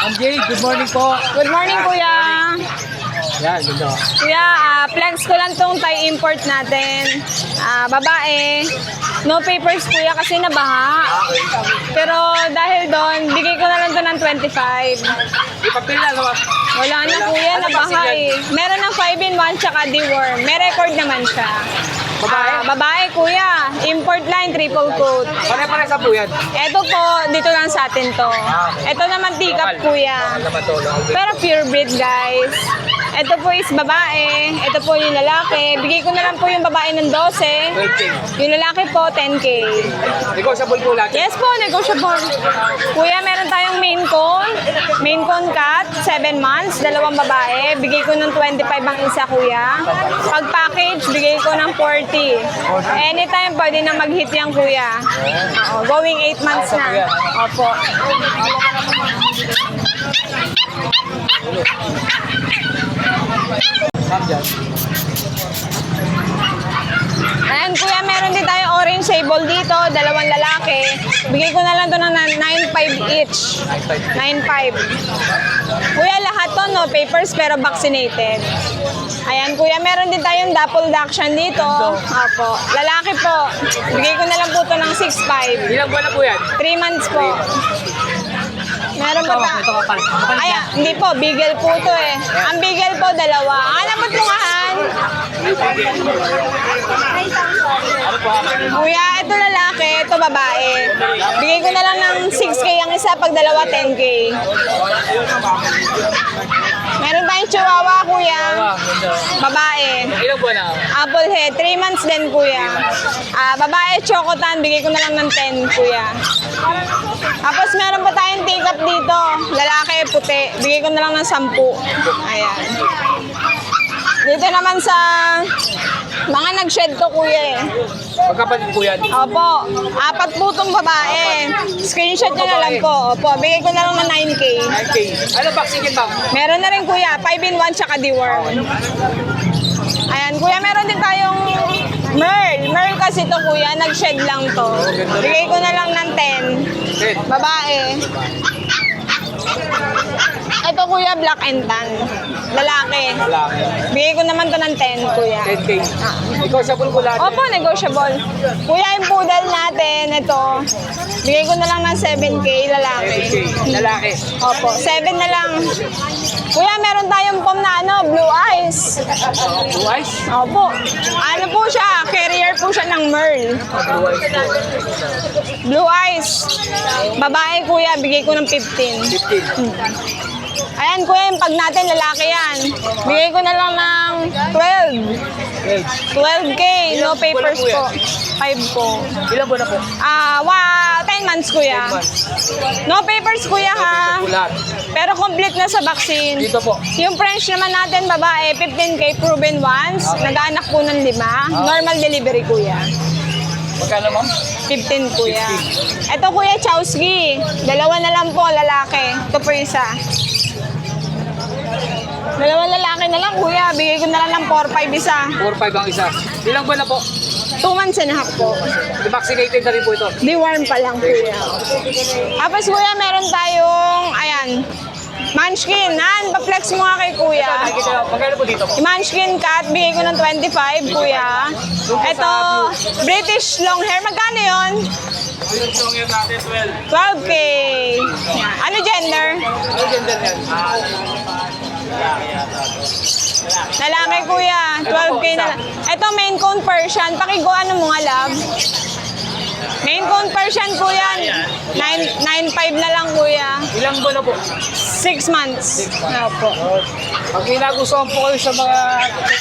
Ma'am Jade, good morning po. Good morning, kuya. Yan, ganda. Kuya, flex ko lang tong Thai import natin. Babae. No papers, kuya, kasi nabaha. Pero dahil doon, bigay ko na lang to ng 25. Ipapil lang, ma'am. Wala na, kuya, nabaha eh. Meron ng 5-in-1 tsaka deworm. May record naman siya. Babae? Babae, kuya. Import line, triple coat. Pare-pare sa po yan. Ito po, dito lang sa atin to. Ito naman tikap, kuya. Naman to, no? Pero pure breed, guys. Ito po is babae. Ito po yung lalaki. Bigay ko na lang po yung babae ng 12. 12K. Yung lalaki po, 10K. Negotiable po lahat. Yes po, negotiable. Kuya, meron tayong main cone. Main cone cat, 7 months, dalawang babae. Bigay ko ng 25 ang isa, kuya. Pag package, bigay ko ng 40. Anytime pwede na mag-hit yan, kuya. Oo, going 8 months na. Opo. Ma'am dyan. Ayan, kuya, meron din tayong orange sable dito, dalawang lalaki. Bigay ko na lang to ng 9.5 each. 9.5. Kuya, lahat to, no papers, pero vaccinated. Ayan, kuya, meron din tayong double dachshund dito. Opo. Lalaki po. Bigay ko na lang po to ng 6.5. Ilang buwan na po yan? 3 months po. Meron pa ta? Ito kapal. Ay, hindi po, bigel po to eh. Ang bigel po, dalawa. Ano po tungahan? Kuya, ito lalaki, ito babae. Bigay ko na lang ng 6K ang isa, pag dalawa 10K. Meron tayong chihuahua, kuya. Babae. Ilang buwan na? Apple head, 3 months din, kuya. Babae, chocotan, bigay ko na lang ng 10, kuya. Tapos meron pa tayong take-up dito. Lalaki, puti. Bigay ko na lang ng 10. Ayan. Dito naman sa mga nag-shed to, kuya eh. Magkapatid po yan. Opo, 4 po itong babae. Screenshot nyo na lang po. Opo, bigay ko na lang ng 9K. 9K. Ano vaccine yan, ma'am? Meron na rin, kuya, 5-in-1 tsaka deworm. Ayan, kuya, meron din tayong Merl. Merl kasi to, kuya, nag-shed lang to. Bigay ko na lang ng 10. 10. Babae. Ito, kuya, black and tan. Lalaki. Lalaki. Bigay ko naman to ng 10, kuya. 10K. Negotiable po lahat. Opo, negotiable. Kuya, yung poodle natin, ito. Bigay ko na lang ng 7K, lalaki. 7K. Lalaki. Opo, 7 na lang. Kuya, meron tayong pom na blue eyes. Blue eyes? Opo. Ano po siya? Carrier po siya ng Merl. Blue eyes po. Blue eyes. Babae, kuya, bigay ko ng 15. 15. Ayan, kuya, yung pag natin, lalaki yan. Bigay ko na lang ng 12. 12K, no papers po. 5 po. Ilang buwan na po? 10 months, kuya. No papers, kuya, ha? Po lahat. Pero complete na sa vaccine. Dito po. Yung French naman natin, babae, 15K proven once. Nag-aanak po ng 5. Normal delivery, kuya. Magkano, ma'am? 15, kuya. Ito, kuya, Chowski. Dalawa na lang po, lalaki. Ito po isa. Dalawang lalaki na lang, kuya. Bigay ko na lang ng 4-5 isa. 4-5 ang isa. Ilang buwan na po? 2 months and a half po. Vaccinated na rin po ito. Deworm pa lang, kuya. Tapos, kuya, meron tayong, ayan, Munchkin. Pa-flex mo nga kay kuya. Magkano po dito? Yung Munchkin cat, bigay ko ng 25, kuya. Ito, British long hair. Magkano yun? 12K. Ano gender? Ano gender yan? Lalaki, kuya. 12K na lang. Ito, main cone Persian. Pakigo, ano mo nga, love? Main cone Persian, kuya. 9.5 na lang, kuya. Ilang buwan na po? 6 months. Opo. Pag inagustuhan po kayo sa mga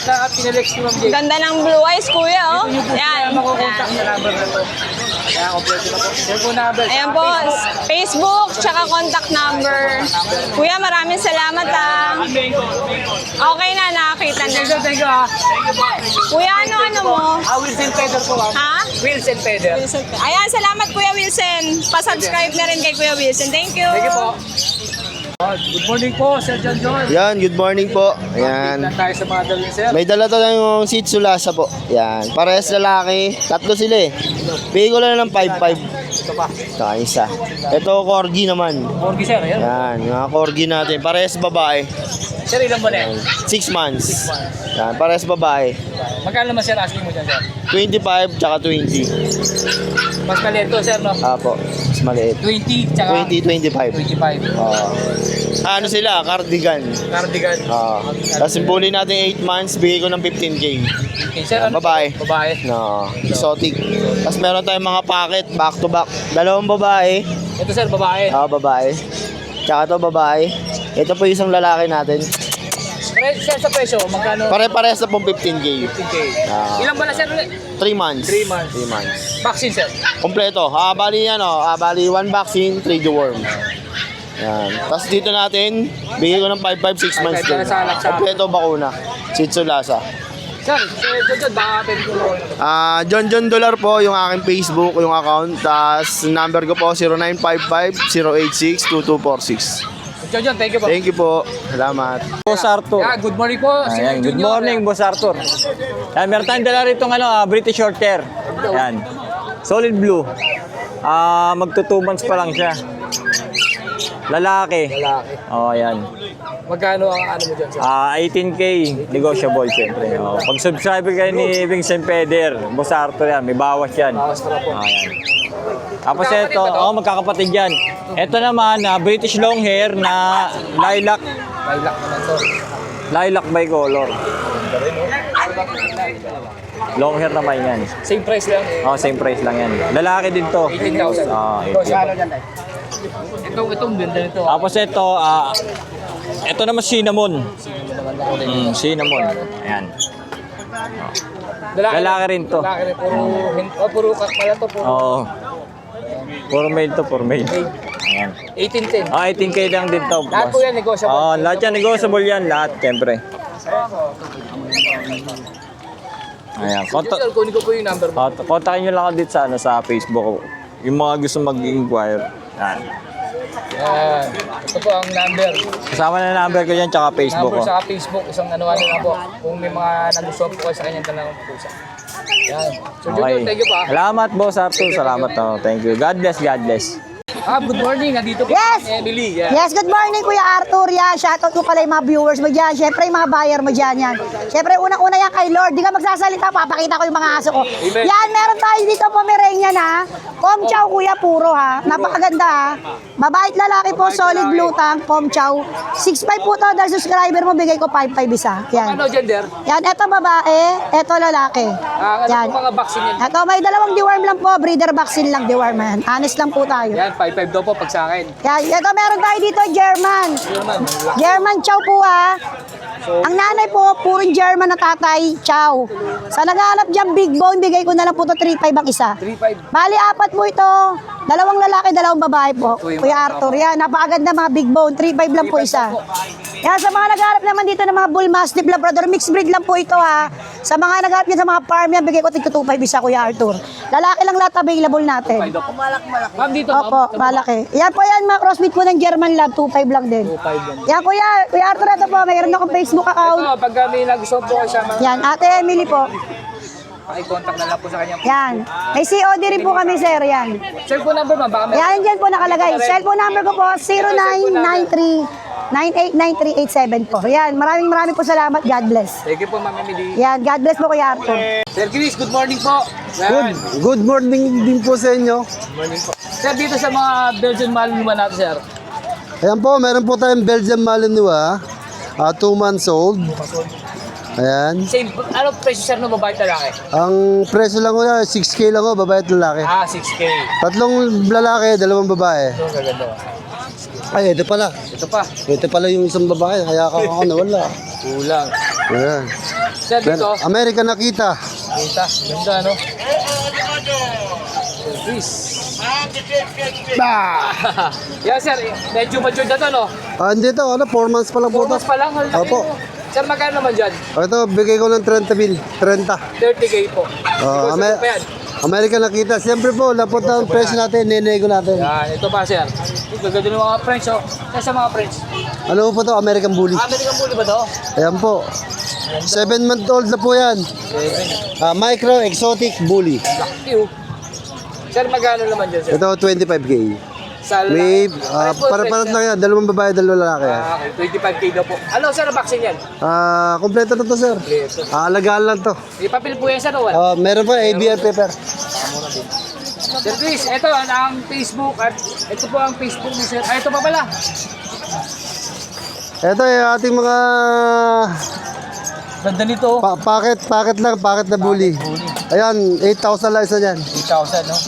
na pinalex ni Ma'am Jade, Ganda ng blue eyes, kuya, oh. dito niyo po Yan. sila makukontak sa number na to. Kaya kompleto na po. Yan po number. Ayan po, Facebook, tsaka contact number. Kuya, maraming salamat, ah. Okay na, nakakita na. Thank you, ha. Kuya, ano mo? Wilson Peder po, ha. Ha? Wilson Peder. Ayan, salamat, Kuya Wilson. Pa-subscribe na rin kay Kuya Wilson. Thank you. Thank you po. Good morning po, Sir John John. Yan, good morning po. Yan. Tignan tayo sa mga dalawin, sir. May dala to yung Shih Tzu Lhasa po. Yan. Parehas lalaki. Tatlo sila eh. Bigay ko lang ng 5-5. Ito pa. Saka isa. Ito, corgi naman. Corgi sir, ayan. Yan, mga corgi natin. Parehas babae. Sir, ilan ba na yan? 6 months. Yan, parehas babae. Magkano naman sir asking mo dyan sir? 25 tsaka 20. Mas maliit to sir, no? Apo, mas maliit. 20 tsaka 20, 25. 25. Ano sila? Cardigan. Cardigan. Tapos bully natin 8 months, bigay ko ng 15K. Okay, sir, ano? Babae. Babae. No, exotic. Tapos meron tayong mga packet, back to back. Dalawang babae. Ito sir, babae. Babae. Tsaka to babae. Ito po isang lalaki natin. Sir, sa presyo, magkano? Pare-parehas na pong 15K. 15K. Ah. Ilan ba na sir ulit? 3 months. 3 months. 3 months. Vaccine sir. Kompleto. Bali yan bali 1 vaccine, 3 deworm. Yan. Tapos dito natin, bigay ko ng 5-5, 6 months 5-5 din. na sa laksa. Kompleto bakuna. Shih Tzu Lhasa. Sir, John, baka pwede ko lang. John Dollar po yung aking Facebook, yung account. Tapos number ko po 0955-086-2246. John, thank you po. Thank you po. Salamat. Boss Arthur. Yeah, good morning po. Ayan, good Junior. morning, Boss Arthur. Ayan, meron tayong dala rito British Short Hair. Ayan. Solid blue. Magto 2 months pa lang siya. Lalaki. Lalaki. Ayan. Magkano ang ano mo dyan sir? 18K, negotiable syempre. Pag subscriber kayo ni Vincent Peder, Boss Arthur yan, may bawas yan. Bawas pa na po. Ayan. Tapos Magkakapatid ito, ba to? magkakapatid yan. Ito naman, British long hair na lilac. Lilac naman to. Lilac by color. Long hair naman yan. Same price lang. Same price lang yan. Lalaki din to. 18,000. Ito. Itong ganda nito. Tapos ito naman cinnamon. Cinnamon. Ayan. Lalaki rin to. Lalaki rin. Puro kakmala to. Oo. Puro male to, puro male. Ayan. 1810. 18K lang din to. Lahat po yan negotiable. Lahat yan negotiable yan. Lahat, syempre. Ayan. Junior, kunin ko po yung number mo. Kontakin nyo lang ako dito sa Facebook. Yung mga gusto mag-inquire. Ayan. Yan. Ito po ang number. Kasama na number ko yan, tsaka Facebook Number ko. sa Facebook. Isang ano na po. Kung may mga nagustuhan po kayo sa kanyang dalawang pusa. Yan. So Junior, thank you pa. Salamat, Boss Arthur. Salamat. Thank you. God bless, God bless. Good morning. Nandito po Yes! si Emily. Yan. Yes, good morning Kuya Arthur. Yan, shoutout ko pala yung mga viewers mo dyan. Siyempre yung mga buyer mo dyan. Yan. Siyempre unang-una yan kay Lord. Di ka magsasalita, papakita ko yung mga aso ko. Amen. Yan, meron tayo dito Pomeranian ha. Pom chow kuya, puro ha. Napakaganda ha. Babae at lalaki po, solid blue tank, pom chow. 6'5 po to, dahil subscriber mo, bigay ko 5'5 isa. Yan. Ano gender? Yan, eto babae, eto lalaki. Ano Yan. po mga vaccine yan? Eto, may dalawang deworm lang po, breeder vaccine lang, deworm yan. Honest lang po tayo. Yan, 5-5 daw po pag sa akin. Yan, ito meron tayo dito, German. German. German chow po ha. Ang nanay po, puring German na tatay, chow. Sa naghahanap dyan, big bone, bigay ko na lang po ito 3.5 ang isa. 3-5. Bali, 4 po ito. Dalawang lalaki, dalawang babae po. Kuya Arthur, yan. Napakaganda mga big bone. 3.5 lang po isa. Yan, sa mga naghahanap naman dito ng mga bull mastiff labrador, mixed breed lang po ito ha. Sa mga naghahanap dyan sa mga farm yan, bigay ko tig 2.5 isa, Kuya Arthur. Lalaki lang lahat available natin. Ma'am, dito ma'am. Opo, malaki. Yan po yan, mga crossbreed po ng German Lab, 2.5 lang din. 2.5 yan. Yan, Kuya Arthur, ito po, mayroon akong Facebook account. Ito, pag may nagustuhan po kayo sa mga, Yan, Ate Emily po. i-contact na lang po sa kanya. Yan. May COD rin po kami, sir. Yan. Cellphone number ma'am, baka may... Yan, dyan po nakalagay. Cellphone number ko po, 0993-989387 po. Yan, maraming po salamat. God bless. Thank you po ma'am Emily. Yan, God bless po, Kuya Arthur. Sir Chris, good morning po. Yan. Good morning din po sa inyo. Good morning po. Sir, dito sa mga Belgian Malinois natin, sir. Ayan po, meron po tayong Belgian Malinois. 2 months old. Ayan. Same, ano presyo sir ng babae at lalaki? Ang presyo lang ko na, 6K lang ko, babae at lalaki. 6K. Tatlong lalaki, 2 babae. Ito, gaganda. Ay, ito pala. Ito pa, Ito pala yung isang babae, kaya ako nawala. kulang. Ayan. Sir, dito, American Nakita. kita, ganda, no? Sir Chris. Yan, sir, medyo mature na to, no? Hindi to, 4 months pa lang po to. Pumas pa lang, ang laki Opo. mo. Sir, magkano naman dyan? Ito, bigay ko ng 30 mil. 30. 30K po. Oh, Negotiable pa yan. American Nakita. Siyempre po, lapot na ang presyo natin, nenego natin. Yan, ito pa, sir. Gaganda ng mga French, oh. Sir, sa mga French. Ano po to? American Bully. American Bully ba to? Ayan po. 7-month old na po yan. 7. Micro Exotic Bully. Laki, oh. Sir, magkano naman dyan, sir? Ito, 25K. Sa May, Rifle para-paras Flex, lang yan. Dalawang babae, dalawang lalaki. Okay, 25K daw po. Ano, sir, vaccine yan? Kompleto na to, sir. Kompleto. Alagaan lang to. Ipapil po yan, sir, o wala? Meron pa, ABR paper. Sir Chris, ito ang Facebook at ito po ang Facebook ni sir. Ay, ito pa pala. Ito yung ating mga Ganda nito. packet na bully. Ayan, 8,000 lang isa dyan. 8,000, no?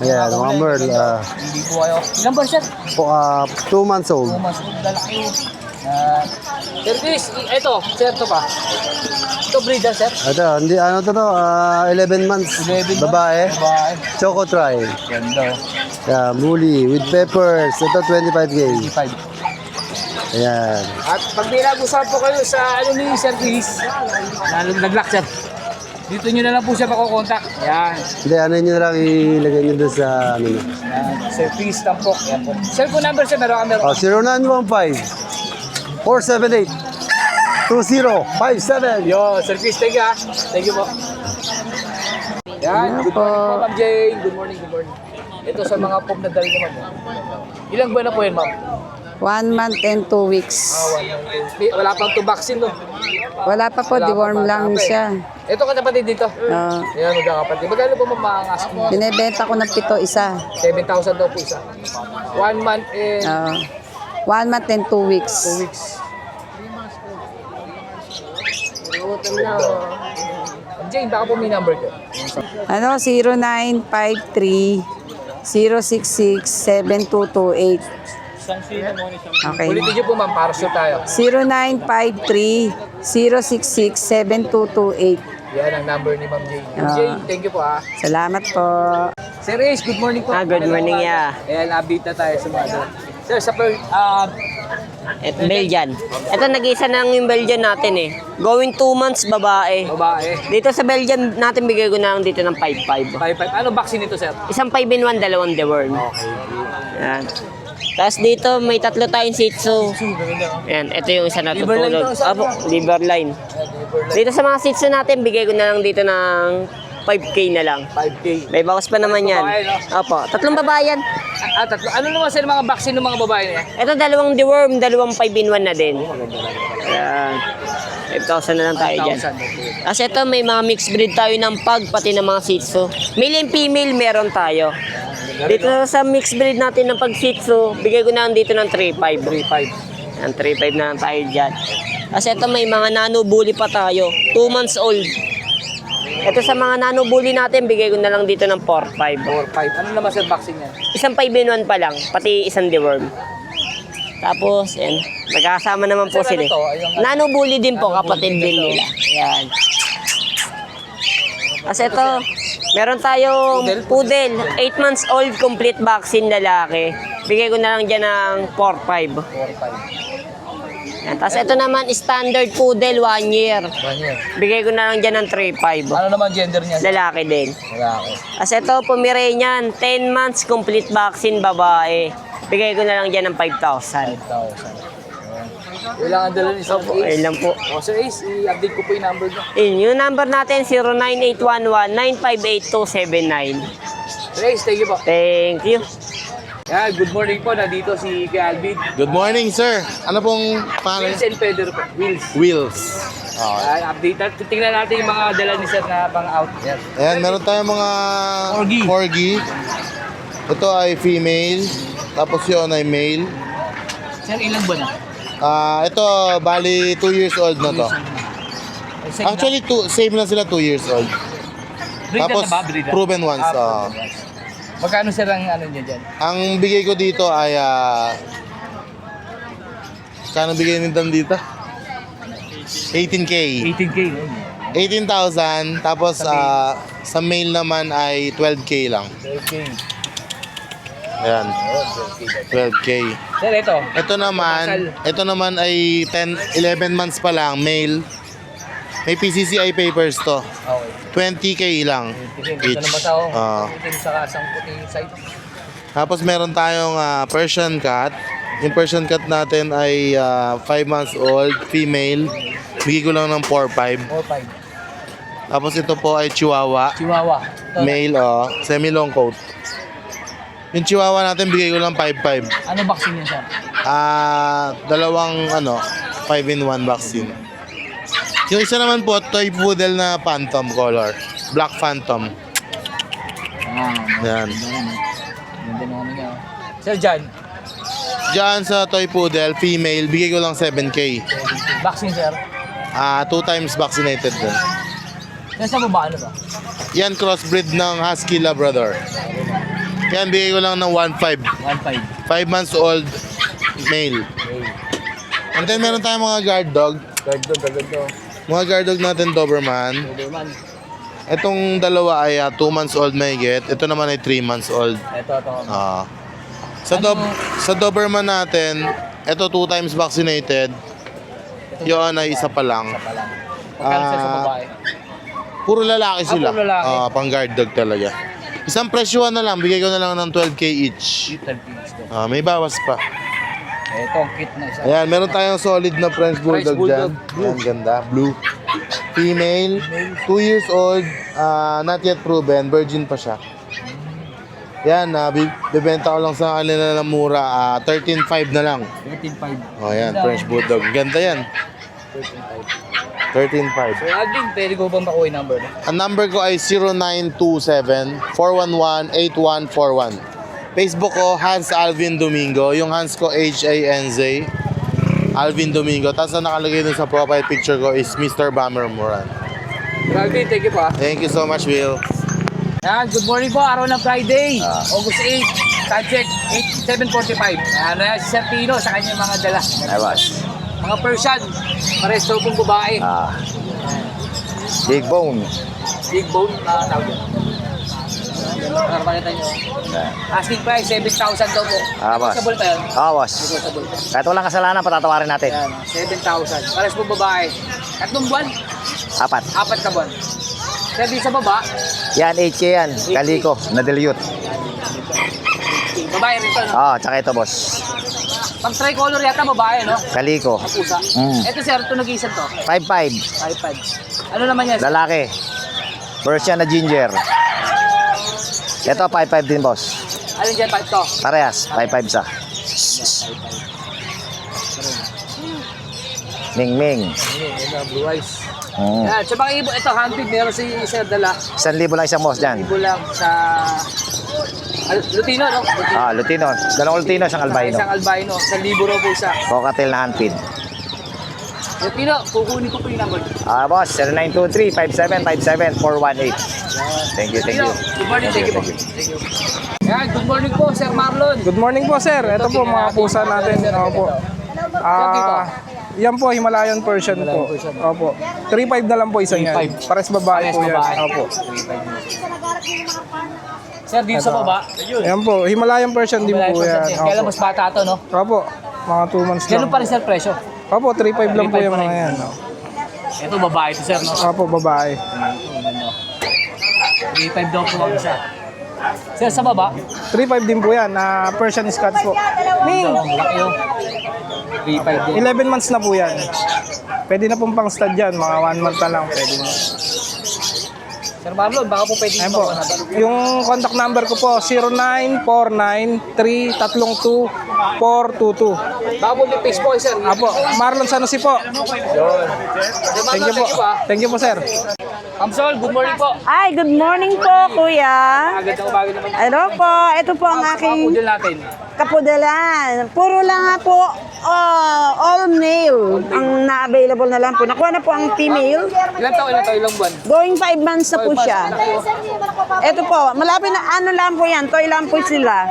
Ayan, mga Merl. Hindi po kayo. Ilan ba, sir? 2 months old. Mas dalaki. Sir Chris, ito, sir, ito pa. Ito breeder, sir. Ito, hindi, ano to, 11 months. 11 Babae. Babae. Choco Tri. Ganda. Yeah, bully with peppers. Ito, 25K. 5. Ayan. At pag nilagusap po kayo sa ano ni Sir Chris, nag-lock, sir. Dito nyo na lang po siya makokontak. Yan. Hindi, ano nyo na lang ilagay nyo doon sa, ano nyo. Yan. Sir Chris Tampok. Yan po. Cellphone number, sir, meron kami. 0915-478-2057. Yo, Sir Chris, thank you, ha. Thank you po. Yan, good morning po, Ma'am Jane. Good morning, good morning. Ito sa mga pop na dali naman. Ilang buwan na po yan, ma'am? 1 month and 2 weeks. Wala pang to vaccine, no? Wala pa po, deworm lang siya. Ito ka kapatid dito. Uh, Yan, magkakapatid. Magkano po mamaangas mo? binibenta ko ng 7 isa. 7,000 daw po isa. 1 month and 1 month and 2 weeks. 2 weeks. Jane, baka po may number ko. Ano, 0953 066 7228. Okay. Ulitin niyo po, ma'am, para sure tayo. 0953 066 7228. Yan ang number ni Ma'am Jane. Ma'am Jane, thank you po, ha. Salamat po. Sir Ace, good morning po. Good morning, yeah. Ayan, update na tayo sa mga doon. Sir, sa Belgian. Ito, nag-isa na yung Belgian natin eh. Going 2 months, babae. babae. Dito sa Belgian natin, bigay ko na lang dito ng 5-5. 5-5. Ano vaccine ito, sir? Isang 5-in-1, dalawang deworm. Okay. Yan. Tapos dito, may 3 tayong Shih Tzu. Yan, ito yung isa Liver line natutulog. to, sir. Apo, liver line. Dito sa mga Shih Tzu natin, bigay ko na lang dito ng 5K na lang. 5K. May bawas pa naman yan. Babae, no? Opo, 3 babae yan. Tatlo. Ano naman, sir, mga vaccine ng mga babae niya? Ito, 2 deworm, 2 5-in-1 na din. Yan. 5,000 na lang tayo dyan. 5,000. Kasi ito, may mga mixed breed tayo ng pag, pati ng mga Shih Tzu. Male and female, meron tayo. Dito sa mixed breed natin ng pag Shih Tzu, bigay ko na lang dito ng 3,500. 3,500. Yan, 3,500 na lang tayo dyan. Kasi ito, may mga nano bully pa tayo. 2 months old. Ito sa mga nano bully natin, bigay ko na lang dito ng 4,500. 4,500. Ano naman, sir, vaccine yan? Isang 5-in-1 pa lang, pati isang deworm. Tapos, yan. Magkakasama naman po Sir, sila. ano to? Yung- Nano bully din po, Nano kapatid bully din din to. nila. Yan. Kasi ito, meron tayong poodle, 8 months old, complete vaccine lalaki. Bigay ko na lang dyan ng 4,500. 4,500. Yan. Tapos ito naman, standard poodle, 1 year. 1 year. Bigay ko na lang dyan ng 3,500. Ano naman gender niya? Lalaki din. Lalaki. Kasi ito, Pomeranian, 10 months, complete vaccine, babae. Bigay ko na lang dyan ng 5,000. 5,000. Ilang ang dala ni Sir Ace? Ayun lang po. O, Sir Ace, i-update ko po yung number niyo. Yung number natin, 09811-958-279. Sir Ace, thank you po. Thank you. Yan, good morning po. Nandito si Kuya Alvin. Good morning, sir. Ano pong pangalan? Wheels and Feather po. Wheels. Wheels. Yan, update natin. Tingnan natin yung mga dala ni Sir na pang-out. Yan. Ayan, meron tayong mga corgi. Ito ay female. Tapos yun ay male. Sir, ilang buwan na? Ito, bali 2 years old na to. Actually, same lang sila 2 years old. Breeder Tapos, na ba? Breeder? proven ones. Magkano, Sir, ang ano niya dyan? Ang bigay ko dito ay... Kano bigay nito dito? 18K. 18K. 18,000. Tapos, sa male naman ay 12K lang. 12K. Ayan. 12K. Sir, ito. Ito naman ay 11 months pa lang, male. May PCCI papers to. Okay. 20K lang each. Ito naman tao. Ah. Ito sa kasang puting side. Tapos meron tayong Persian cat. Yung Persian cat natin ay 5 months old, female. Bigay ko lang ng 4,500. 4,500. Tapos ito po ay Chihuahua. Chihuahua. Ito, Male, semi-long coat. Yung Chihuahua natin, bigay ko lang 5.5. ano vaccine yan, sir? Dalawang 5-in-1 vaccine. Yung isa naman po, toy poodle na phantom color. Black phantom. Yan. Ganda na ano niya. Sir John, Diyan sa toy poodle, female, bigay ko lang 7K. vaccine, sir. 2 times vaccinated din. Yan sa baba, ano ba? Yan, crossbreed ng Husky Labrador. Yan, bigay ko lang ng 1.5. 1.5. 5 months old, male. And then meron tayong mga guard dog. Guard dog, gaganda. Mga guard dog natin, Doberman. Doberman. Itong dalawa ay 2 months old may get. Ito naman ay 3 months old. Ito. Sa Doberman natin, ito 2 times vaccinated. Yun ay isa pa lang. Magkano sir sa babae? Puro lalaki sila. puro lalaki. Pang guard dog talaga. Isang presyuhan na lang, bigay ko na lang ng 12K each. 12 piece to. May bawas pa. Ito, ang cute na isa. Ayan, meron tayong solid na French Bulldog Bulldog. dyan. Ayan, ganda. Blue. Female. 2 years old. Not yet proven. Virgin pa siya. Yan, bibenta ko lang sa kanila ng mura. 13.5 na lang. 13.5. O, yan, French Bulldog. Ganda yan. 13.5. Sir Alvin, pwede ko bang makuha yung number? Ang number ko ay 0927-411-8141. Facebook ko, Hans Alvin Domingo. Yung Hans ko, H-A-N-Z. Alvin Domingo. Tapos ang nakalagay dun sa profile picture ko is Mr. Bammer Moran. Sir Alvin, thank you po. Thank you so much, Will. Yan, good morning po. Araw ng Friday, August 8. Time check, 7:45. Yan, si Sir Pino sa kanyang mga dala. Ay, boss. Mga Persian, pares daw pong babae. Big bone. Big bone, tawag yun. Para makita nyo. Asking price, 7,000 daw po. Boss. Negotiable pa yun. Boss. Negotiable pa. Kahit walang kasalanan, patatawarin natin. Yan, 7,000. Pares pong babae. Tatlong buwan, 4 na buwan. Kaya di sa baba, Yan, 8K yan. Kaliko, na dilute. babae rin to, no? Tsaka ito, boss. Pag tricolor yata, babae, no? Kaliko. Ang pusa. Ito sir, ito nag-iisang to. 5.5. 5.5. Ano naman yan? Lalaki. Persian na ginger. Ito, 5.5 din, boss. Alin dyan pa ito? Parehas, 5.5 sa. Ming-ming. Ito, blue eyes. Mm. Yan, sa mga ibon, ito, handpid, meron si Sir Dala. 1,000 lang isang boss dyan. Ibo lang sa... Lutino, no? Lutino. Dalawang Lutino, isang albino. Isang albino. 1,000 raw po isa. Cockatiel na handpid. Lutino, kukunin ko po yung number. Boss, 0923-5757-418. Thank you, thank you. Good morning, thank you po. Thank you. Yan, good morning po, Sir Marlon. Good morning po, sir. Ito po mga pusa natin. Opo. Yan po, Himalayan Persian po. Opo. 3.5 na lang po isa niyan. Pares babae po yan. Opo. Sir, dito sa baba. Yan po, Himalayan Persian din po yan. Kailan mas bata to, no? Opo. Mga 2 months lang. Ganun pa rin, sir, presyo. Opo, 3.5 lang po yung mga yan. Ito, babae to, sir, no? Opo, babae. 3.5 daw po ang isa. Sir, sa baba? 3.5 din po yan. Persian Scots po. Ming! Laki yun. 3.5 din. 11 months na po yan. Pwede na pong pang stud yan. Mga 1 month na lang. Pwede na. Sir Marlon, baka po pwede Ayun po. Yung contact number ko po, 0949-332-422. Baka po may face po, sir. Apo, Marlon Sanusi po. Thank you po. Thank you po, sir. Kamsol, good morning po. Ay, good morning po, kuya. Magandang umaga naman. Ano po, ito po ang aking Kapudil natin. kapudalan. Puro lang nga po, all male ang na-available na lang po. Nakuha na po ang female. Ilang taon, ilang buwan? Going 5 months na po siya. Ito po, malapit na ano lang po yan, toy lang po sila.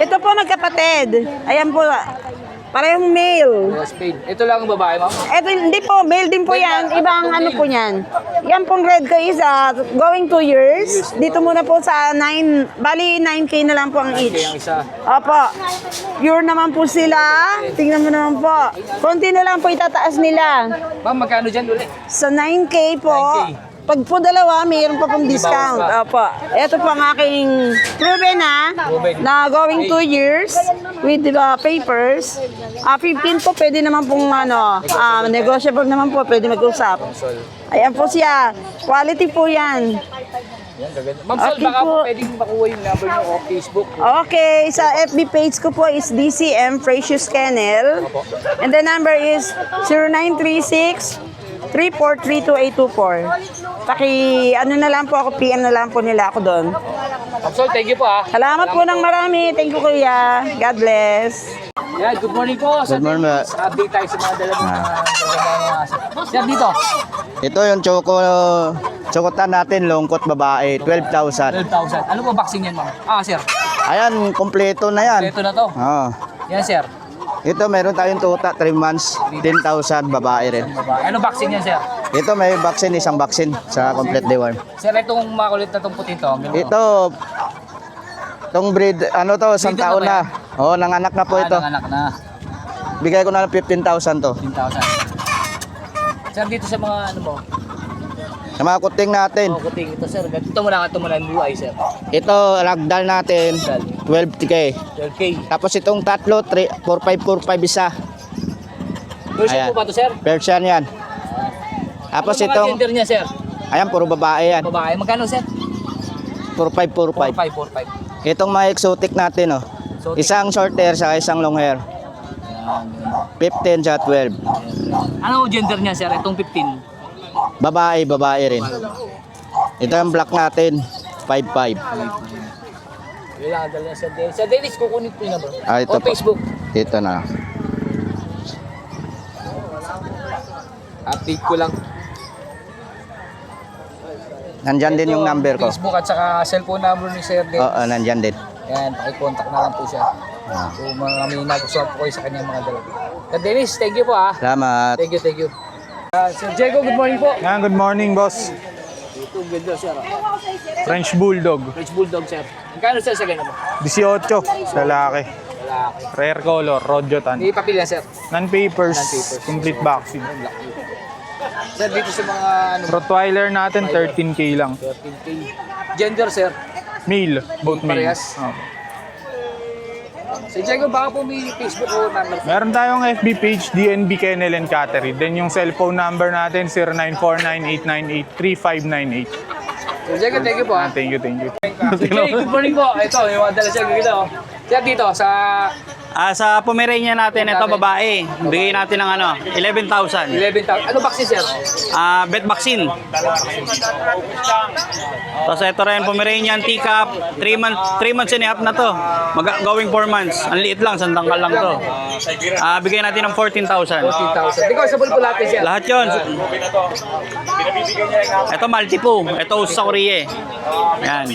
Ito po magkapatid. Ayan po, parehong male. Spain. Ito lang ang babae, ma'am. Ito hindi po, male din po yan. Ibang ano po yan. Yan pong red ko is going 2 years. Dito muna po sa 9, bali 9K na lang po ang Kaya each. ang isa. Opo. Pure naman po sila. Tingnan mo naman po. Konti na lang po itataas nila. Ma'am, magkano dyan ulit? Sa 9K po. 9K. Pag po dalawa, mayroon pa pong discount. Opo. Ito po ang aking proven na going 2 years with the papers. 15 po, pwede naman pong negotiable naman po, pwede mag-usap. Ayan po siya. Quality po yan. Yan, gaganda. Ma'am Sol, Okay baka po po. pwedeng makuha yung number niyo o Facebook. Okay, sa FB page ko po is DCM Precious Kennel. And the number is 0936 3432824. Ano na lang po ako, PM na lang po nila ako doon. Ma'am Sol, thank you po ha. Salamat po ng marami. Thank you, Kuya. God bless. Yan, good morning po. Good morning, ma. Update tayo sa mga dalawang Sir, dito. Ito yung chokotan natin, lungkot babae, 12,000. 12,000. Ano po vaccine yan, ma'am? Ah, sir. Ayan, kompleto na yan. Ito na to. Oh. Yan, sir. Ito, meron tayong tuta, 3 months, 10,000, babae rin. Ano vaccine yan, sir? Ito, may vaccine, isang vaccine sa complete deworm. Sir, itong makulit na itong puti to. Ito, itong breed, ano to, isang Breed na taon ba na. Oo, nanganak na po ito. Anak na. Bigay ko na ng 15,000 to. 15,000. Sir, dito sa mga ano mo? Sa mga kuting natin, Oh, kuting. Ito, sir. Ito mo lang yung blue eye, sir. ito, ragdoll natin, 12K. 12K. Tapos itong tatlo, 4545 isa. Version Ayan. po ba ito, sir? Persian yan. Tapos ano mga itong, gender niya, sir? ayan, puro babae yan. Babae. Magkano, sir? 4545. 4545. Itong mga exotic natin, oh. Exotic. Isang short hair sa isang long hair. 15 sa 12. Ano gender niya, sir? Itong 15. Babae rin. Ito yung black natin, 55. Kailangan dala niya, sir Dennis. Sir Dennis, kukunin ko yung number. Ah, ito O po. Facebook. Ito na. Update ko lang. Nandyan din yung number ko. Facebook at saka cellphone number ni Sir Dennis. Oo, nandyan din. Yan, pakicontact na lang po siya. So, mga may nagustuhan po kayo sa kanyang mga dalawa. Sir Dennis, thank you po ha. Salamat. Thank you, thank you. Sir Diego, good morning po. Yan, good morning, boss. Ito, ganda, sir. French Bulldog. French Bulldog, sir. Magkano, sir, sa ganun mo? 18, lalaki. Lalaki. Rare color, Rodjotan. Hindi papel yan, sir. Non-papers, Non-papers. complete vaccine. Sir, dito sa mga ano, Rottweiler natin, 13K lang. 13K. Gender, sir. Male, both male. Parehas. Oo. Sir Diego, baka po may Facebook o number. Meron tayong FB page, DNB Kennel and Cattery. Then yung cellphone number natin, 0949-898-3598. Sir Diego, thank you po ha. Thank you, thank you. Sir Jay, good morning po. Ito, yung mga dala siya gagawin oh. Sir, dito, sa Sa Pomeranian natin, ito babae. Bigay natin ng 11,000. 11,000. Ano vaccine, sir? Bet vaccine. Tapos ito rin, Pomeranian teacup. 3 months and a half na to. Going 4 months. Ang liit lang, sandangkal lang to. Bigay natin ng 14,000. 14,000. Ikaw, sabol po lahat, sir. Lahat yun. Ito multi po. Ito sa Korea. Yan.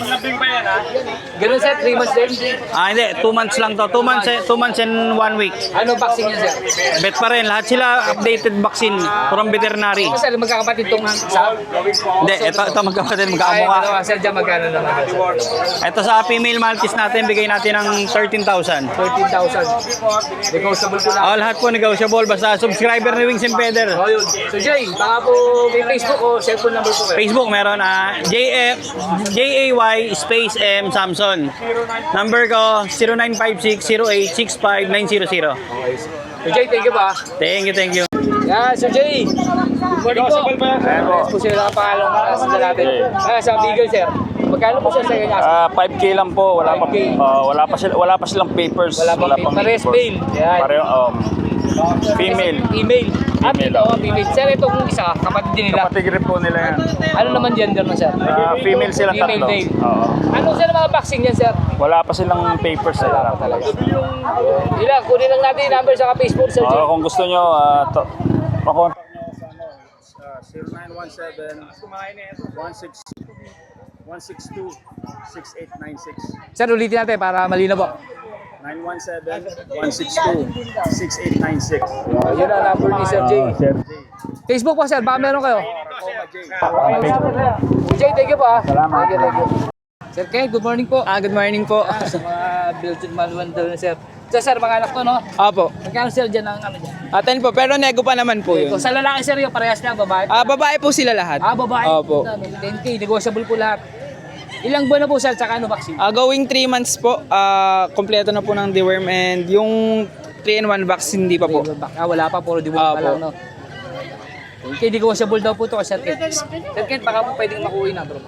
Ganun, sir, 3 months din. Hindi. 2 months lang to. 2 months and 1 week. Ano vaccine niya, sir? Bet pa rin. Lahat sila updated vaccine from veterinary. Ito, sir, magkakapatid itong sa... Hindi, ito magkapatid, Ay, magkakamukha. ano, sir, dyan magkano naman? Ito sa female Maltese natin, bigay natin ng 13,000. 14,000. Negotiable po lahat. Lahat po negotiable. Basta subscriber ni Wings and Feather. Oh, yun. So, Jay, baka po may Facebook o cellphone number po kayo. Facebook meron JAY space M Samson. Number ko 0956-0865-900. So, Jay, thank you pa. Thank you. Yan, Sir Jay. Good morning po. Ayan po sila nakapangalang sa natin. Sa Bigel, sir. Magkano po siya sa kanya? 5K lang po, wala pa 5K. wala pa silang papers. Wala pang pares mail. Yan. Pareho female. Female. Female, Female. Sir, itong isa, kapatid din nila. Kapatid rin po nila yan. Ano naman gender na, sir? Female sila Female, tatlo. male. Oo. Ano sir mga vaccine yan, sir? Wala pa silang papers Wala pa talaga. Ilang, kunin lang natin yung number sa Facebook, Sir Jay. Kung gusto nyo, pakontak nyo sa 0917-162-6896. Sir, ulitin natin para malinaw po. 917-162-6896. Yun ang number ni Sir Jay. Facebook po, sir. Baka meron kayo. Jay, thank you po. Salamat. Thank you. Sir Ken, good morning po. Good morning po. Sa mga Belgian Malwandal na sir. Sir, mga anak to, no? Apo. Magkano sir dyan ang ano dyan? 10 po, pero nego pa naman po yun. Sa lalaki sir, yung parehas na, babae. Babae po sila lahat. Babae. Opo. 10K, negotiable po lahat. Ilang buwan na po sir, tsaka ano vaccine? Going 3 months po, kompleto na po ng deworm and yung 3-in-1 vaccine hindi pa po. Wala pa, puro dibuka pa Opo. lang, no? Kaya negotiable daw po ito kay Sir Ken. Sir Ken, baka po pwedeng makuha yung number mo.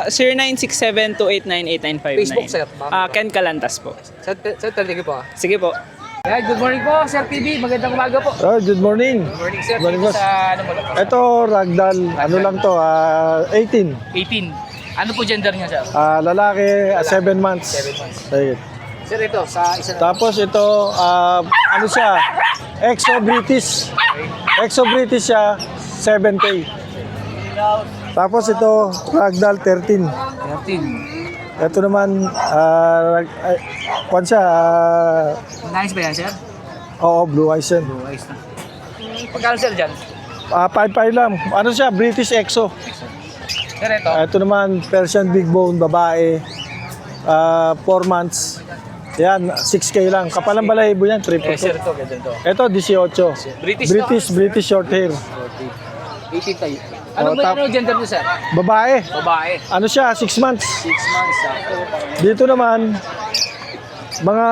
0967-289-8959. Facebook, sir. Ken Calantas po. Sir, thank you po. Sige po. Right, good morning po, Sir TV. Magandang umaga po. Oh, good morning. Good morning, Sir. Morning, Dito boss. sa ano mo lang po? Ito, ragdoll. Ano lang to, 18. 18. Ano po gender niya, Sir? Lalaki, 7 months. 7 months. Ayun. Sir, ito, sa isa na. Tapos ito, ano siya, Exo-British. Exo-British siya, 7K. Tapos ito, ragdoll 13. 13. Ito naman, kwan siya, Nice ba yan, Sir? oo, blue eyes yan. Oh, ayos na. Pagkano, Sir, dyan? 5-5 lang. Ano siya, British Exo. Sir, ito. Ito naman, Persian Big Bone, babae, 4 months. Yan, 6K lang. Kapalang balahibo yan, triple Sir, to. ito, ganda ito. Ito, 18. British short hair. 18 tayo. Ano ba ano gender niyo, Sir? Babae. Babae. Ano siya, 6 months. 6 months. Dito naman, mga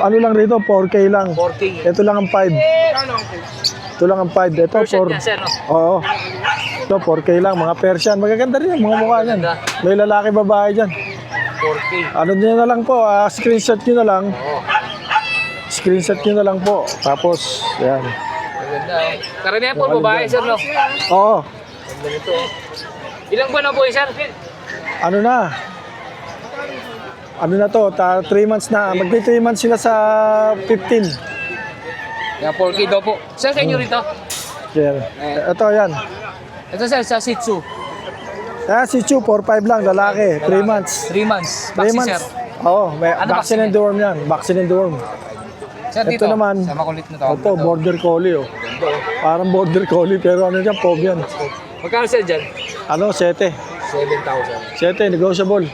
ano lang rito, 4K lang. 4K. Ito lang ang 5. Ito lang ang 5. Ito, Persian 4. yan, Sir, no? Oo. Ito, 4K lang. Mga Persian. Magaganda rin ang mga mukha niyan. May lalaki, babae dyan. 4K. Ano nyo na lang po, screenshot nyo na lang. Screenshot nyo na lang po. Tapos, yan. Maganda. Karamihan po, babae, Sir, no? Oo. Ganda nito. Ilang buwan na po, Sir? Ano na? Ano na to? 3 months na. Magti 3 months sila sa 15. Yan, 4K daw po. Sir, sa inyo rito? Yan. Ito, yan. Ito, Sir, sa Shih Tzu. Si Chu, 4-5 lang, lalaki. 3 months. 3 months. 3 Vaccine, months. Sir. Oo, may Ano vaccine vaccine and deworm yan. Vaccine and deworm. Sir, Ito dito. naman. Sa makulit na tawag. Ito, border collie. Oh. Parang border collie, pero ano dyan, pog yan. Magkano, Sir, dyan? Ano, 7. 7,000. 7, negotiable.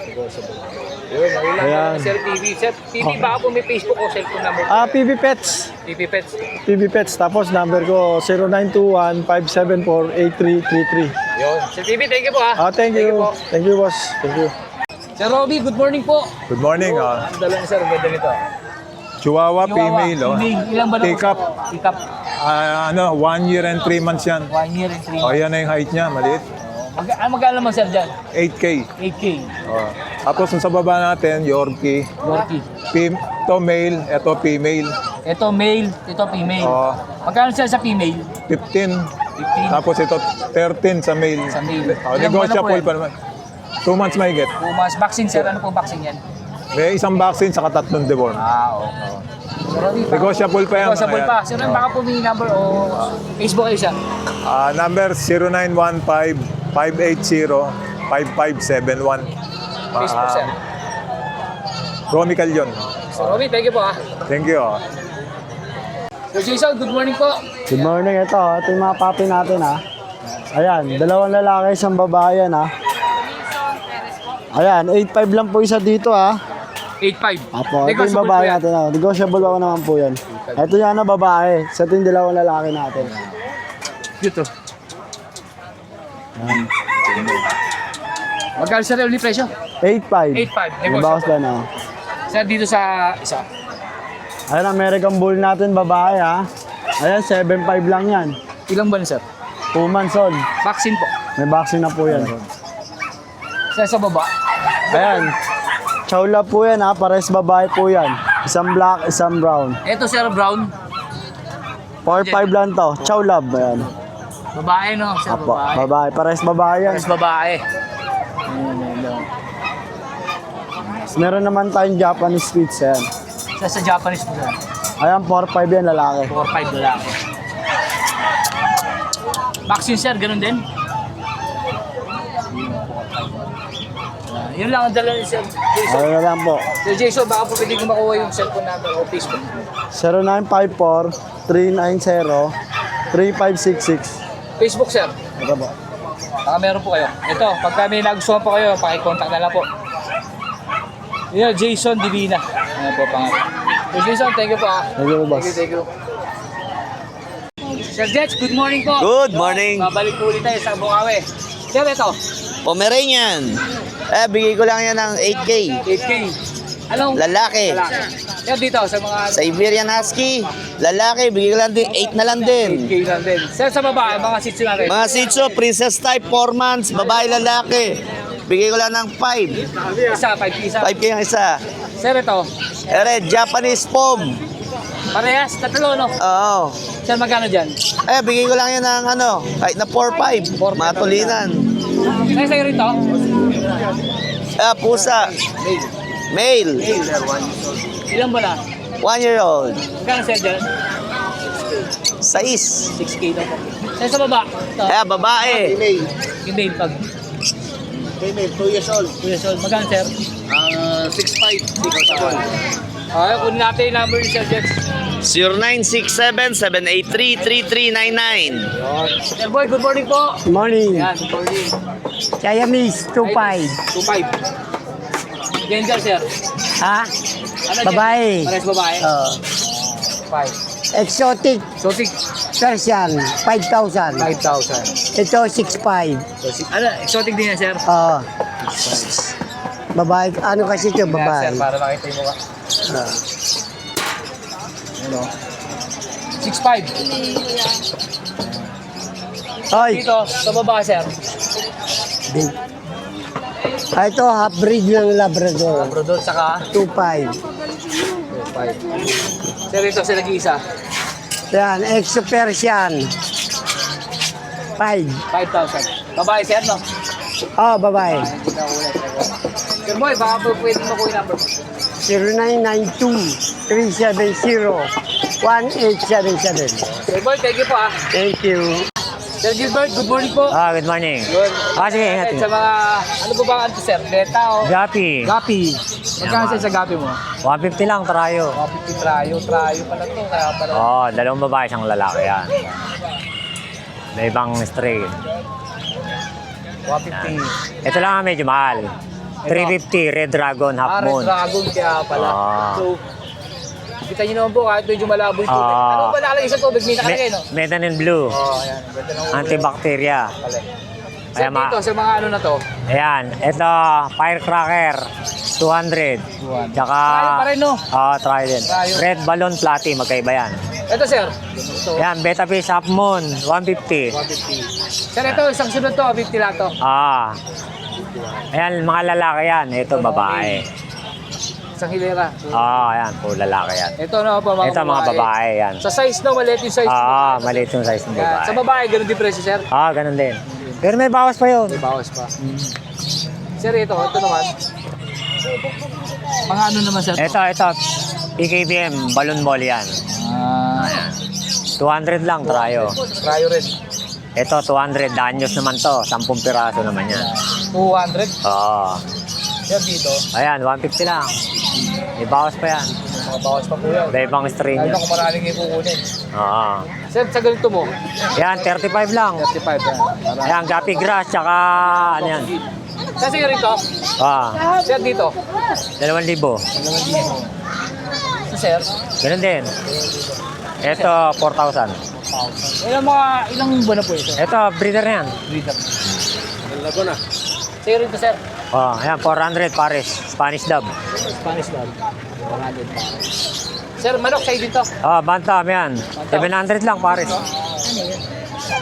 Yun, Ayan. ayun. Sir TV. Sir TV, baka po may Facebook o cellphone number. PB Pets. TV Pets. PB Pets. Tapos number ko, 0921-574-8333. Yun. Sir TV, thank you po, ha. Thank you. po. Thank you, boss. Thank you. Sir Robby, good morning po. Good morning. Ang dala ni Sir, ang ganda nito. Chihuahua, female. Oh. Female. Ilang ba na po? Take up. Take up. 1 year and 3 months yan. 1 year and 3 O, months. yan na yung height niya, maliit. Magkano naman, Sir, dyan? 8K. 8K. O. Tapos yung sa baba natin, Yorkie. Yorkie. Ito male, ito female. Ito male, ito female. O, Magkano, Sir, sa female? 15. 15. Tapos ito 13 sa male. Sa male. O, Ilang buwan na po negotiable yan? pa naman. 2 months mahigit. 2 months. Vaccine, Sir. Ano po vaccine yan? May isang vaccine saka 3 deworm. Okay. Sir Robby, baka- Negotiable pa yan. Negotiable mga pa. yan. Sir, baka po may number o Facebook kayo, Sir. Number 0915-580-5571. Facebook, Sir. Romy Calyon. Sir Robby, thank you po, ha. Thank you. Sir Jason, good morning po. Good morning, ito yung mga papi natin Ayan, 2 lalaki, 1 babae yan Ayan, 8.5 lang po isa dito 8.5. Apo, ito yung Negotiable babae po yan. natin Negotiable ako naman po yan. Ito yan babae, sa ito yung 2 lalaki natin. Dito. Magkano, Sir, ulit presyo? 8.5. 8.5. May bawas Negotiable. ba Sir, dito sa isa. Ayan, American Bull natin, babae Ayan, 7.5 lang yan. Ilang buwan, Sir? 2 months old. Vaccine po. May vaccine na po yan. Sir, sa baba. Ayan, Chow Lab po yan pares babae po yan. Isang black, isang brown. Ito, Sir, brown. 4.5 lang to, Chow Lab. Ayan. Babae, no? Sir, Apo, babae. babae. Pares babae yan. Yes, babae. Meron naman tayong Japanese Spitz yan. Sa Japanese po, Sir. Ayan, 4.5 yan lalaki. 4-5 lalaki. Vaccine, Sir, ganun din? Yun lang ang dala ni Sir Jason. Ano na lang po. Sir Jason, baka po pwede ko makuha yung cellphone number o Facebook. 0954-390-3566. Facebook, Sir. Ito po. Baka meron po kayo. Ito, pagka may nagustuhan po kayo, pakicontact na lang po. Yun, Jason Divina. Ano po pangalan. Sir Jason, thank you po, Thank you, boss. Thank you. Sir Jets, good morning po. Good morning. Babalik po ulit tayo sa Bukawi. Sir, ito, Pomeranian. Bigay ko lang yan ng 8K. 8K. Anong Lalaki. lalaki? Yan dito sa mga Siberian Husky, lalaki, bigay ko lang din, 8 na lang din. kay lang din. Sir, sa babae, mga Shih Tzu natin. Mga Shih Tzu, princess type, 4 months, babae, lalaki. Bigay ko lang ng 5. Isa, 5 isa. 5 yung isa. Sir, ito. Ere, Japanese Pom. Parehas, tatlo, no? Oo. Sir, magkano dyan? Eh, bigay ko lang yun ng ano, kahit na 4-5. Matulinan. Sir, sa'yo rito. Pusa. Male. Ilan ba na? 1 year old. Magkano, sir, dyan? 6. 6K na po. Sir, sa baba. Ito. Babae. Female pag. Female, 2 years old. 2 years old. Magkano, sir? 6'5". 6'5". Okay, kunin natin yung number ni Sir Jex. 0967-783-3399. Sir Boy, good morning po. Good morning. Yan, good morning. Siamese, 2.5. 2.5. Gender, sir. Ha? Ano, Babae. Pares babae? 5. Exotic Exotic, Persian, 5,000. 5,000. Ito, 6.5. Ano, exotic din yan, sir? Babae, ano kasi ito, Yan, babae? sir, para makita yung mukha. Ano? 6'5". Hoy, Dito, sa baba, sir. ito, half breed ng Labrador. Labrador, saka 2.5. 5. Sir, ito, sir, nag-iisa. Yan, Exo Persian. 5. 5,000. Babae, sir, no? Babae. Sir Boy, baka po pwede mo ko yung number. 0992-370-1877. Sir Boy, thank you po, ah. Thank you. Sir Gilbert, good morning po. Good morning. Yun. Sige, ingat. Sa mga, ano po ba ang sir? Beta o? Gapi. Gapi. Magkano sir sa gapi mo? 150 lang, trayo. 150 trayo pala to. Kaya pala. Dalawang babae, isang lalaki yan. May ibang stray. 150. Ito lang ang medyo mahal. 350, Red Dragon, Half Red Moon. Dragon kaya pala. So, kita nyo naman po kahit medyo malabo yung tubig. Ano ba nakalagay sa tubig? May nakalagay, no? Metanin Blue. Ayan. Ganda ng ulo. Antibacteria. Sir, dito, sa mga ano na to? Ayan, ito, Firecracker, 200. Tsaka, Trial pa rin, no? Try din. Trial. Red Balloon Platy, magkaiba yan. Ito, sir. Ito. Ayan, Beta Fish Half Moon, 150. 150. Sir, ito, isang sunod to, 50 lang to. Ayan, mga lalaki yan. Ito, babae. Isang hilera. Ayan, po lalaki yan. Ito, no, po, mga Ito, mga babae yan. Sa size, no? Maliit yung size. Maliit yung size ng Yan. babae. Sa babae, ganun din presyo, sir. Ganun din. Pero may bawas pa yun. May bawas pa. Sir, ito naman. Mga ano naman, sir? Ito, PKBM, balloon ball yan. Ayan. 200 lang, trayo. Trayo rin. Ito, 200. Danyos naman to. 10 piraso naman yan. 200. Sir, dito. Ayan, 150 lang. May bawas pa yan. Mga bawas pa po yan. May ibang string. Lalo kung maraming yung kukunin. Oo. Sir, sa ganito mo? Yan, 35 lang. 35 yan. Ayan, Gapi Grass, tsaka ano yan. Sir, sige rito. Sir, dito. 2,000. Sir? Ganun din. Ito, 4,000. Ilang buwan na po ito? Ito, breeder na yan. Breeder. Lago na. Sige rito, sir. Ayan, 400 pares. Spanish Dub. Spanish dog. 400 pa. Sir, manok sa'yo dito. Bantam yan. 700 lang pares.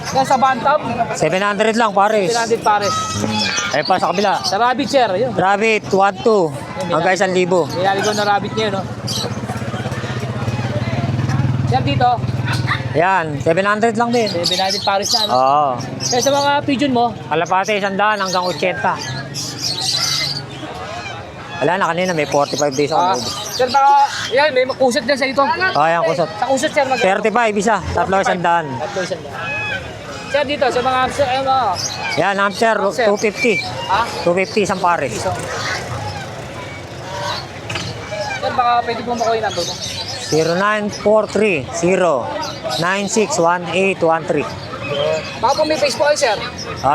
Yan sa Bantam. 700 lang pares. 700 pares. Ay pa sa kabila. Sa rabbit, sir. Yun. Rabbit, 1,200. Hanggang 1,000. Nilaligaw na rabbit niya, no? Sir, dito. Yan, 700 lang din. 700 pares na, no? Oo. Sir, sa mga pigeon mo, Kalapate, 100 hanggang 80. Wala na kanina, may 45 days ako. sir, baka, yan, may makusot din sa ito. Yan, kusot. Sa kusot, sir, 35 isa, 3,100. Sir, dito, sa mga hamster, Yan, hamster, 250. 250 isang pares. Sir, baka pwede po makuha yung number mo. 0943-0961813. Baka po may Facebook kayo, sir.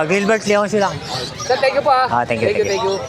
Gilbert Leon silang. Sir, thank you po, thank you. Thank you.